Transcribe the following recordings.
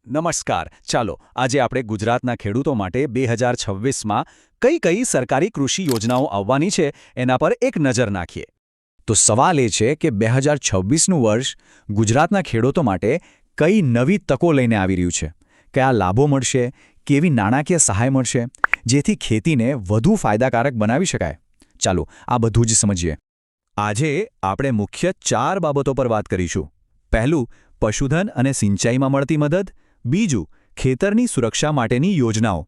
નમસ્કાર. ચાલો આજે આપણે ગુજરાતના ખેડૂતો માટે 2026માં કઈ કઈ સરકારી કૃષિ યોજનાઓ આવવાની છે એના પર એક નજર નાખીએ. તો સવાલ એ છે કે 2026નું વર્ષ ગુજરાતના ખેડૂતો માટે કઈ નવી તકો લઈને આવી રહ્યું છે, કયા લાભો મળશે, કેવી નાણાકીય સહાય મળશે, જેથી ખેતીને વધુ ફાયદાકારક બનાવી શકાય. ચાલો આ બધું જ સમજીએ. આજે આપણે મુખ્ય 4 બાબતો પર વાત કરીશું. પહેલું, પશુધન અને સિંચાઈમાં મળતી મદદ. બીજું, ખેતરની સુરક્ષા માટેની યોજનાઓ.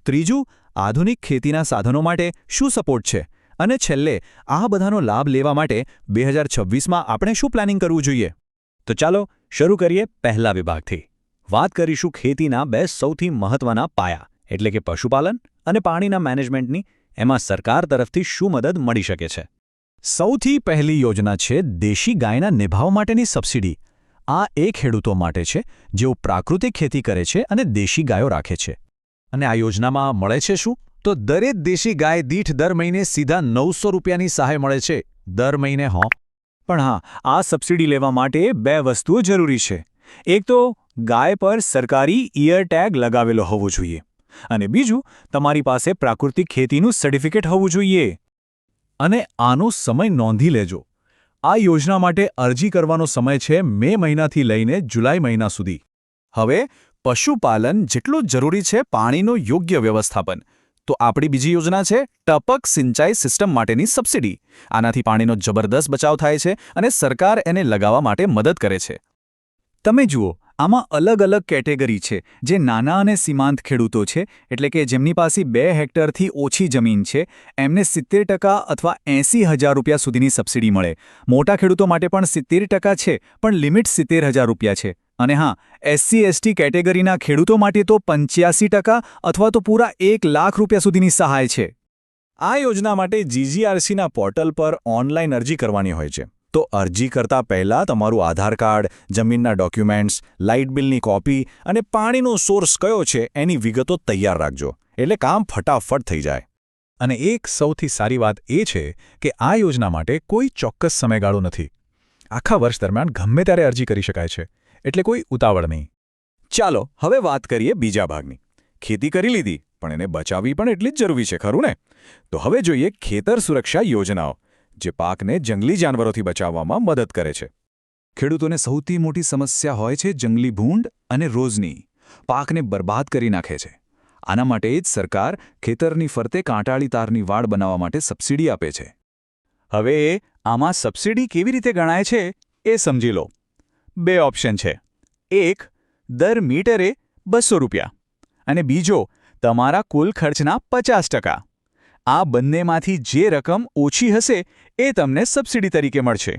ત્રીજું, આધુનિક ખેતીના સાધનો માટે શું સપોર્ટ છે. અને છેલ્લે, આ બધાનો લાભ લેવા માટે 2026માં આપણે શું પ્લાનિંગ કરવું જોઈએ. તો ચાલો શરૂ કરીએ પહેલા વિભાગથી. વાત કરીશું ખેતીના 2 સૌથી મહત્વના પાયા એટલે કે પશુપાલન અને પાણીના મેનેજમેન્ટની. એમાં સરકાર તરફથી શું મદદ મળી શકે છે. સૌથી પહેલી યોજના છે દેશી ગાયના નિભાવ માટેની સબસિડી. આ એ ખેડૂતો માટે છે જેઓ પ્રાકૃતિક ખેતી કરે છે અને દેશી ગાયો રાખે છે. અને આ યોજનામાં મળે છે શું? તો દરેક દેશી ગાય દીઠ દર મહિને સીધા 900 રૂપિયાની સહાય મળે છે. દર મહિને પણ હા, આ સબસિડી લેવા માટે 2 વસ્તુઓ જરૂરી છે. એક તો ગાય પર સરકારી ઇયર ટેગ લગાવેલો હોવો જોઈએ અને બીજું, તમારી પાસે પ્રાકૃતિક ખેતીનું સર્ટિફિકેટ હોવું જોઈએ. અને આનો સમય નોંધી લેજો. આ યોજના માટે અરજી કરવાનો સમય છે મે મહિનાથી લઈને જુલાઈ મહિના સુધી. હવે પશુપાલન જેટલું જ જરૂરી છે પાણીનું યોગ્ય વ્યવસ્થાપન. તો આપણી બીજી યોજના છે ટપક સિંચાઈ સિસ્ટમ માટેની સબસિડી. આનાથી પાણીનો જબરદસ્ત બચાવ થાય છે અને સરકાર એને લગાવવા માટે મદદ કરે છે. તમે જુઓ, આમાં અલગ અલગ કેટેગરી છે. જે નાના અને સીમાંત ખેડૂતો છે, એટલે કે જેમની પાસે 2 હેક્ટરથી ઓછી જમીન છે, એમને 70% અથવા 80,000 રૂપિયા સુધીની સબસિડી મળે. મોટા ખેડૂતો માટે પણ 70% છે, પણ લિમિટ 70,000 રૂપિયા છે. અને હા, SC/ST કેટેગરીના ખેડૂતો માટે તો 85% અથવા તો પૂરા 1 લાખ રૂપિયા સુધીની સહાય છે. આ યોજના માટે GGRCના પોર્ટલ પર ઓનલાઈન અરજી કરવાની હોય છે. તો અરજી કરતા પહેલા તમારું આધાર કાર્ડ, જમીનના ડોક્યુમેન્ટ્સ, લાઇટ બિલની કોપી અને પાણીનો સોર્સ કયો છે એની વિગતો તૈયાર રાખજો. એટલે કામ ફટાફટ થઈ જાય. અને એક સૌથી સારી વાત એ છે કે આ યોજના માટે કોઈ ચોક્કસ સમયગાળો નથી. આખા વર્ષ દરમિયાન ગમે ત્યારે અરજી કરી શકાય છે. એટલે કોઈ ઉતાવળ નહીં. ચાલો હવે વાત કરીએ બીજા ભાગની. ખેતી કરી લીધી, પણ એને બચાવવી પણ એટલી જ જરૂરી છે, ખરું ને? તો હવે જોઈએ ખેતર સુરક્ષા યોજનાઓ, જે પાકને જંગલી જાનવરોથી બચાવવામાં મદદ કરે છે. ખેડૂતોને સૌથી મોટી સમસ્યા હોય છે જંગલી ભૂંડ અને રોઝની. પાકને બરબાદ કરી નાખે છે. આના માટે જ સરકાર ખેતરની ફરતે કાંટાળી તારની વાડ બનાવવા માટે સબસિડી આપે છે. હવે આમાં સબસિડી કેવી રીતે ગણાય છે એ સમજી લો. 2 ઓપ્શન છે. એક, દર મીટરે 200 રૂપિયા અને બીજો, તમારા કુલ ખર્ચના 50%. આ બંનેમાંથી જે રકમ ઓછી હશે એ તમને સબસિડી તરીકે મળશે.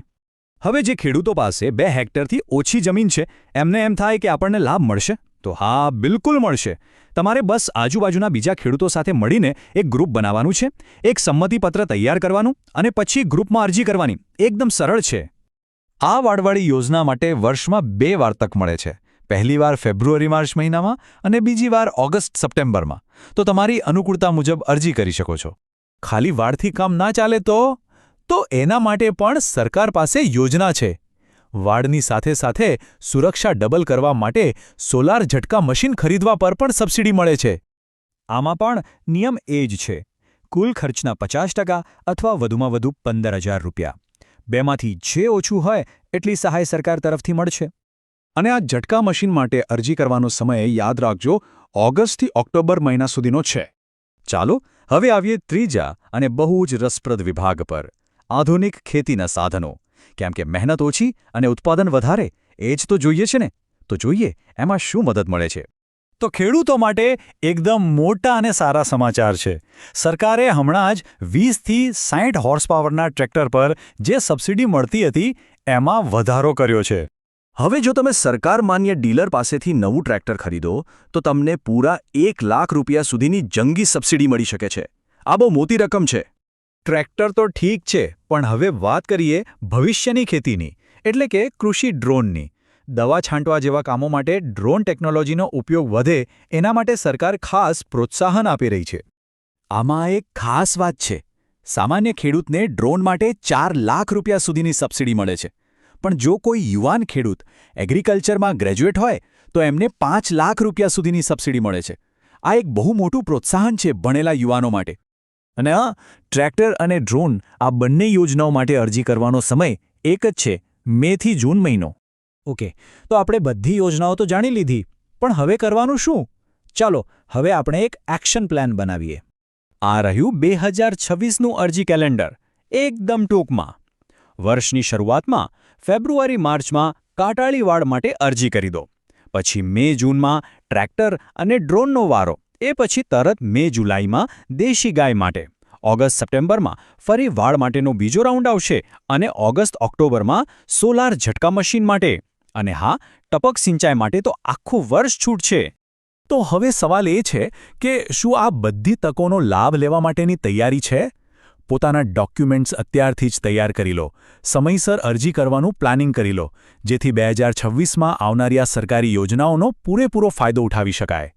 હવે જે ખેડૂતો પાસે 2 હેક્ટરથી ઓછી જમીન છે, એમને એમ થાય કે આપણને લાભ મળશે? તો હા, બિલકુલ મળશે. તમારે બસ આજુબાજુના બીજા ખેડૂતો સાથે મળીને એક ગ્રુપ બનાવવાનું છે, એક સંમતિપત્ર તૈયાર કરવાનું અને પછી ગ્રુપમાં અરજી કરવાની. એકદમ સરળ છે. આ વાડવાળી યોજના માટે વર્ષમાં 2 વાર તક મળે છે. પહેલી વાર ફેબ્રુઆરી-માર્ચ મહિનામાં અને બીજી વાર ઓગસ્ટ-સપ્ટેમ્બરમાં. તો તમારી અનુકૂળતા મુજબ અરજી કરી શકો છો. ખાલી વાડથી કામ ના ચાલે તો એના માટે પણ સરકાર પાસે યોજના છે. વાડની સાથે સાથે સુરક્ષા ડબલ કરવા માટે સોલાર ઝટકા મશીન ખરીદવા પર પણ સબસિડી મળે છે. આમાં પણ નિયમ એ જ છે. કુલ ખર્ચના 50% અથવા વધુમાં વધુ 15,000 રૂપિયા. બેમાંથી જે ઓછું હોય એટલી સહાય સરકાર તરફથી મળશે. અને આ ઝટકા મશીન માટે અરજી કરવાનો સમય યાદ રાખજો, ઓગસ્ટથી ઓક્ટોબર મહિના સુધીનો છે. ચાલો હવે આવીએ ત્રીજા અને બહુ જ રસપ્રદ વિભાગ પર, આધુનિક ખેતીના સાધનો. કેમ કે મહેનત ઓછી અને ઉત્પાદન વધારે, એ જ તો જોઈએ છે ને. તો જોઈએ એમાં શું મદદ મળે છે. તો ખેડૂતો માટે એકદમ મોટા અને સારા સમાચાર છે. સરકારે હમણાં જ 20થી 60 હોર્સ પાવરના ટ્રેક્ટર પર જે સબસિડી મળતી હતી એમાં વધારો કર્યો છે. હવે જો તમે સરકાર માન્ય ડીલર પાસેથી નવું ટ્રેક્ટર ખરીદો તો તમને પૂરા 1 લાખ રૂપિયા સુધીની જંગી સબસિડી મળી શકે છે. આ બહુ મોટી રકમ છે. ટ્રેક્ટર તો ઠીક છે, પણ હવે વાત કરીએ ભવિષ્યની ખેતીની, એટલે કે કૃષિ ડ્રોનની. દવા છાંટવા જેવા કામો માટે ડ્રોન ટેકનોલોજીનો ઉપયોગ વધે એના માટે સરકાર ખાસ પ્રોત્સાહન આપી રહી છે. આમાં એક ખાસ વાત છે. સામાન્ય ખેડૂતને ડ્રોન માટે 4 લાખ રૂપિયા સુધીની સબસિડી મળે છે. પણ જો કોઈ યુવાન ખેડૂત એગ્રીકલ્ચરમાં ગ્રેજ્યુએટ હોય તો એમને 5 લાખ રૂપિયા સુધીની સબસિડી મળે છે. આ એક બહુ મોટું પ્રોત્સાહન છે ભણેલા યુવાનો માટે. અને ટ્રેક્ટર અને ડ્રોન આ બંને યોજનાઓ માટે અરજી કરવાનો સમય એક જ છે, મે થી જૂન મહિનો. ઓકે, તો આપણે બધી યોજનાઓ તો જાણી લીધી, પણ હવે કરવાનું શું? ચાલો હવે આપણે એક એક્શન પ્લાન બનાવીએ. આ રહ્યું 2026નું અરજી કેલેન્ડર. એકદમ ટૂંકમાં વર્ષની શરૂઆતમાં ફેબ્રુઆરી-માર્ચમાં કાટાળીવાડ માટે અરજી કરી દો. પછી મે-જૂનમાં ટ્રેક્ટર અને ડ્રોનનો વારો. એ પછી તરત મે-જુલાઈમાં દેશી ગાય માટે. ઓગસ્ટ-સપ્ટેમ્બરમાં ફરી વાડ માટેનો બીજો રાઉન્ડ આવશે અને ઓગસ્ટ-ઓક્ટોબરમાં સોલાર ઝટકા મશીન માટે. અને હા, ટપક સિંચાઈ માટે તો આખું વર્ષ છૂટ છે. તો હવે સવાલ એ છે કે શું આ બધી તકોનો લાભ લેવા માટેની તૈયારી છે? પોતાના ડોક્યુમેન્ટ્સ અત્યારથી જ તૈયાર કરી લો. સમયસર અરજી કરવાનું પ્લાનિંગ કરી લો, જેથી 2026માં આવનારી આ સરકારી યોજનાઓનો પૂરેપૂરો ફાયદો ઉઠાવી શકાય.